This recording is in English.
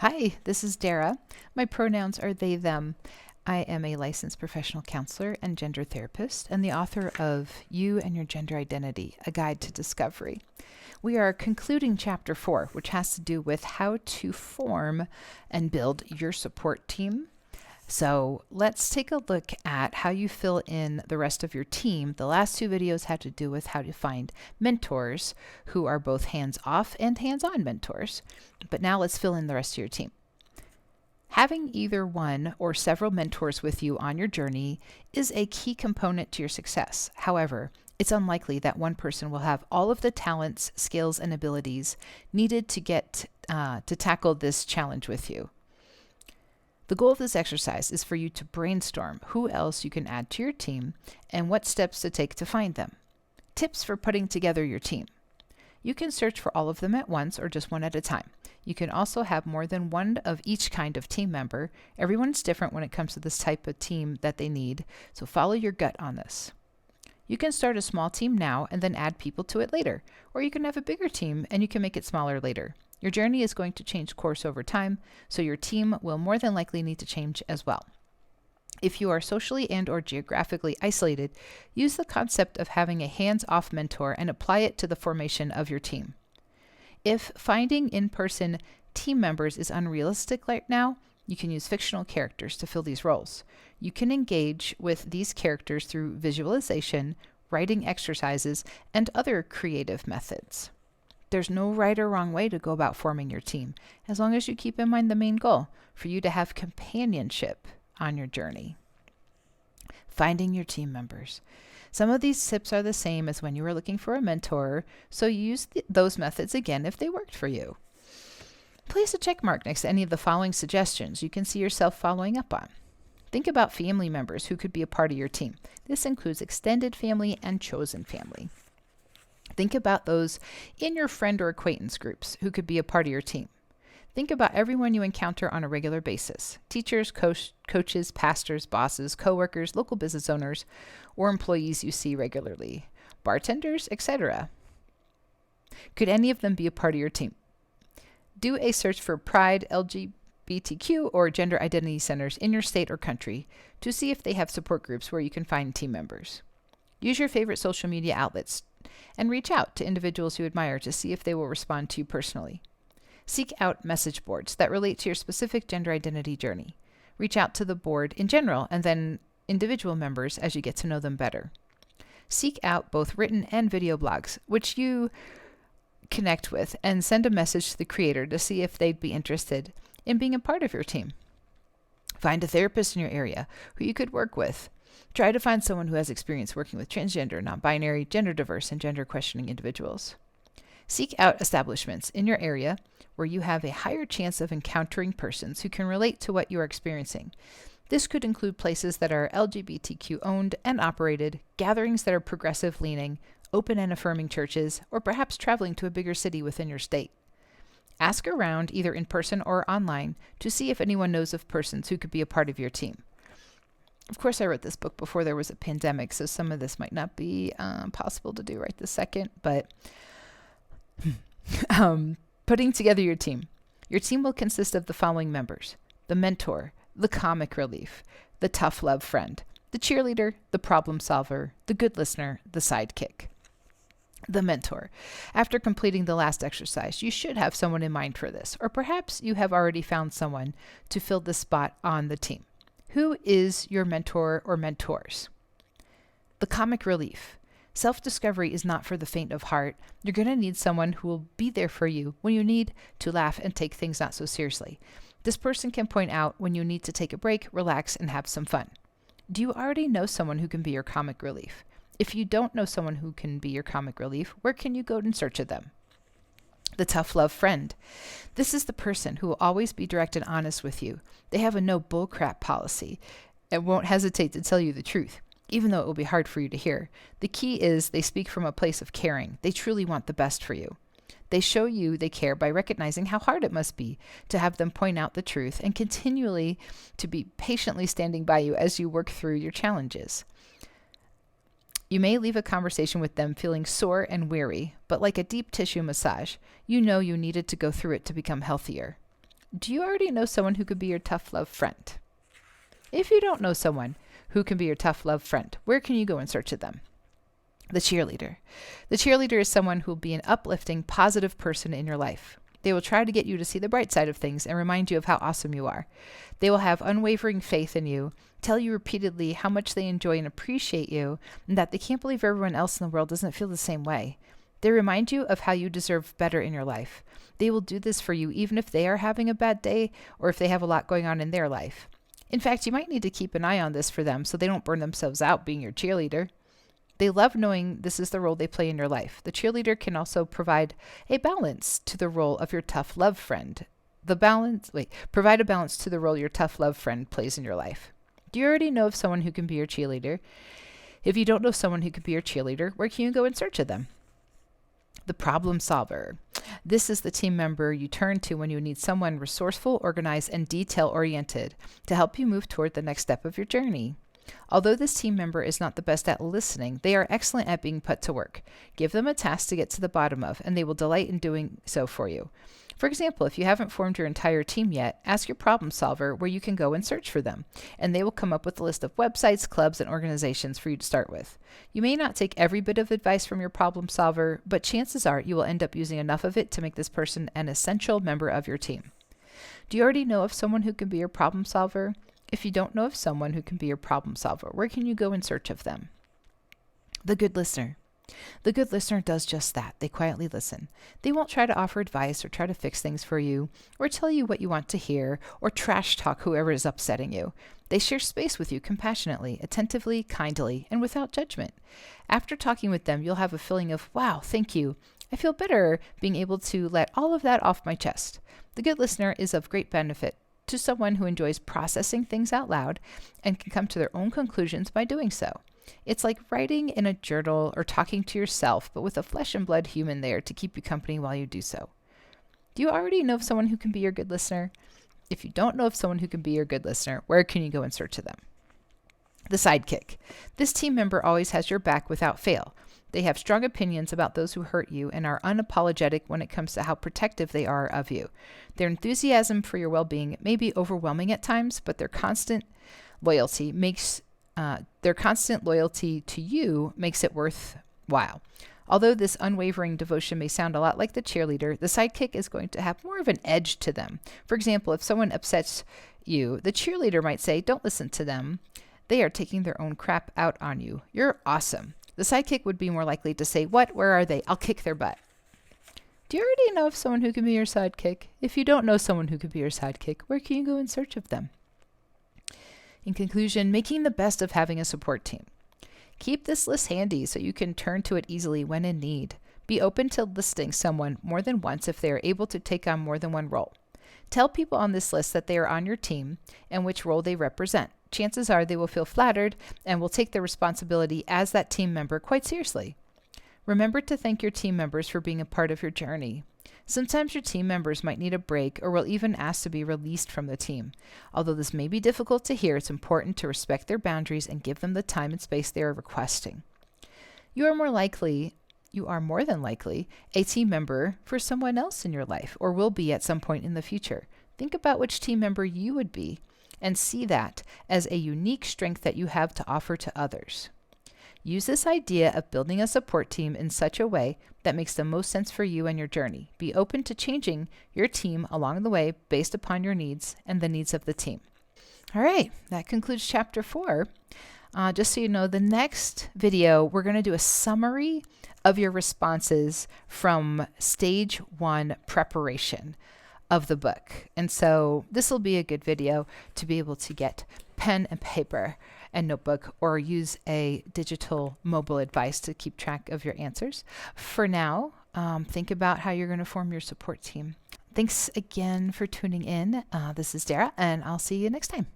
Hi, this is Dara. My pronouns are they, them. I am a licensed professional counselor and gender therapist and the author of You and Your Gender Identity, A Guide to Discovery. We are concluding Chapter 4, which has to do with how to form and build your support team. So let's take a look at how you fill in the rest of your team. The last two videos had to do with how to find mentors who are both hands-off and hands-on mentors. But now let's fill in the rest of your team. Having either one or several mentors with you on your journey is a key component to your success. However, it's unlikely that one person will have all of the talents, skills, and abilities needed to tackle this challenge with you. The goal of this exercise is for you to brainstorm who else you can add to your team and what steps to take to find them. Tips for putting together your team. You can search for all of them at once or just one at a time. You can also have more than one of each kind of team member. Everyone's different when it comes to this type of team that they need, so follow your gut on this. You can start a small team now and then add people to it later, or you can have a bigger team and you can make it smaller later. Your journey is going to change course over time, so your team will more than likely need to change as well. If you are socially and or geographically isolated, use the concept of having a hands-off mentor and apply it to the formation of your team. If finding in-person team members is unrealistic right now, you can use fictional characters to fill these roles. You can engage with these characters through visualization, writing exercises, and other creative methods. There's no right or wrong way to go about forming your team, as long as you keep in mind the main goal, for you to have companionship on your journey. Finding your team members. Some of these tips are the same as when you were looking for a mentor, so use those methods again if they worked for you. Place a check mark next to any of the following suggestions you can see yourself following up on. Think about family members who could be a part of your team. This includes extended family and chosen family. Think about those in your friend or acquaintance groups who could be a part of your team. Think about everyone you encounter on a regular basis: teachers, coaches, pastors, bosses, coworkers, local business owners, or employees you see regularly, bartenders, etc. Could any of them be a part of your team? Do a search for Pride, LGBTQ, or gender identity centers in your state or country to see if they have support groups where you can find team members. Use your favorite social media outlets and reach out to individuals you admire to see if they will respond to you personally. Seek out message boards that relate to your specific gender identity journey. Reach out to the board in general and then individual members as you get to know them better. Seek out both written and video blogs, which you connect with, and send a message to the creator to see if they'd be interested in being a part of your team. Find a therapist in your area who you could work with. Try to find someone who has experience working with transgender, non-binary, gender diverse, and gender questioning individuals. Seek out establishments in your area where you have a higher chance of encountering persons who can relate to what you are experiencing. This could include places that are LGBTQ owned and operated, gatherings that are progressive leaning, open and affirming churches, or perhaps traveling to a bigger city within your state. Ask around, either in person or online, to see if anyone knows of persons who could be a part of your team. Of course, I wrote this book before there was a pandemic, so some of this might not be possible to do right this second, but putting together your team. Your team will consist of the following members: the mentor, the comic relief, the tough love friend, the cheerleader, the problem solver, the good listener, the sidekick. The mentor. After completing the last exercise, you should have someone in mind for this, or perhaps you have already found someone to fill this spot on the team. Who is your mentor or mentors? The comic relief. Self-discovery is not for the faint of heart. You're going to need someone who will be there for you when you need to laugh and take things not so seriously. This person can point out when you need to take a break, relax, and have some fun. Do you already know someone who can be your comic relief? If you don't know someone who can be your comic relief, where can you go in search of them? The tough love friend. This is the person who will always be direct and honest with you. They have a no bullcrap policy and won't hesitate to tell you the truth, even though it will be hard for you to hear. The key is they speak from a place of caring. They truly want the best for you. They show you they care by recognizing how hard it must be to have them point out the truth and continually to be patiently standing by you as you work through your challenges. You may leave a conversation with them feeling sore and weary, but like a deep tissue massage, you know you needed to go through it to become healthier. Do you already know someone who could be your tough love friend? If you don't know someone who can be your tough love friend, where can you go in search of them? The cheerleader. The cheerleader is someone who will be an uplifting, positive person in your life. They will try to get you to see the bright side of things and remind you of how awesome you are. They will have unwavering faith in you, tell you repeatedly how much they enjoy and appreciate you, and that they can't believe everyone else in the world doesn't feel the same way. They remind you of how you deserve better in your life. They will do this for you even if they are having a bad day or if they have a lot going on in their life. In fact, you might need to keep an eye on this for them so they don't burn themselves out being your cheerleader. They love knowing this is the role they play in your life. The cheerleader can also provide a balance to the role of your tough love friend. Provide a balance to the role your tough love friend plays in your life. Do you already know of someone who can be your cheerleader? If you don't know someone who can be your cheerleader, where can you go in search of them? The problem solver. This is the team member you turn to when you need someone resourceful, organized, and detail-oriented to help you move toward the next step of your journey. Although this team member is not the best at listening, they are excellent at being put to work. Give them a task to get to the bottom of, and they will delight in doing so for you. For example, if you haven't formed your entire team yet, ask your problem solver where you can go and search for them, and they will come up with a list of websites, clubs, and organizations for you to start with. You may not take every bit of advice from your problem solver, but chances are you will end up using enough of it to make this person an essential member of your team. Do you already know of someone who can be your problem solver? If you don't know of someone who can be your problem solver, where can you go in search of them? The good listener. The good listener does just that. They quietly listen. They won't try to offer advice or try to fix things for you or tell you what you want to hear or trash talk whoever is upsetting you. They share space with you compassionately, attentively, kindly, and without judgment. After talking with them, you'll have a feeling of, wow, thank you. I feel better being able to let all of that off my chest. The good listener is of great benefit to someone who enjoys processing things out loud and can come to their own conclusions by doing so. It's like writing in a journal or talking to yourself, but with a flesh and blood human there to keep you company while you do so. Do you already know of someone who can be your good listener? If you don't know of someone who can be your good listener, where can you go in search of them? The sidekick. This team member always has your back without fail. They have strong opinions about those who hurt you and are unapologetic when it comes to how protective they are of you. Their enthusiasm for your well-being may be overwhelming at times, but their constant loyalty to you makes it worthwhile. Although this unwavering devotion may sound a lot like the cheerleader, the sidekick is going to have more of an edge to them. For example, if someone upsets you, the cheerleader might say, "Don't listen to them. They are taking their own crap out on you. You're awesome." The sidekick would be more likely to say, "What? Where are they? I'll kick their butt." Do you already know of someone who can be your sidekick? If you don't know someone who could be your sidekick, where can you go in search of them? In conclusion, making the best of having a support team. Keep this list handy so you can turn to it easily when in need. Be open to listing someone more than once if they are able to take on more than one role. Tell people on this list that they are on your team and which role they represent. Chances are they will feel flattered and will take their responsibility as that team member quite seriously. Remember to thank your team members for being a part of your journey. Sometimes your team members might need a break or will even ask to be released from the team. Although this may be difficult to hear, it's important to respect their boundaries and give them the time and space they are requesting. You are more than likely a team member for someone else in your life or will be at some point in the future. Think about which team member you would be and see that as a unique strength that you have to offer to others. Use this idea of building a support team in such a way that makes the most sense for you and your journey. Be open to changing your team along the way based upon your needs and the needs of the team. All right, that concludes chapter 4. Just so you know, the next video, we're going to do a summary of your responses from stage 1 preparation of the book. And so this will be a good video to be able to get pen and paper and notebook or use a digital mobile device to keep track of your answers. For now, think about how you're going to form your support team. Thanks again for tuning in. This is Dara, and I'll see you next time.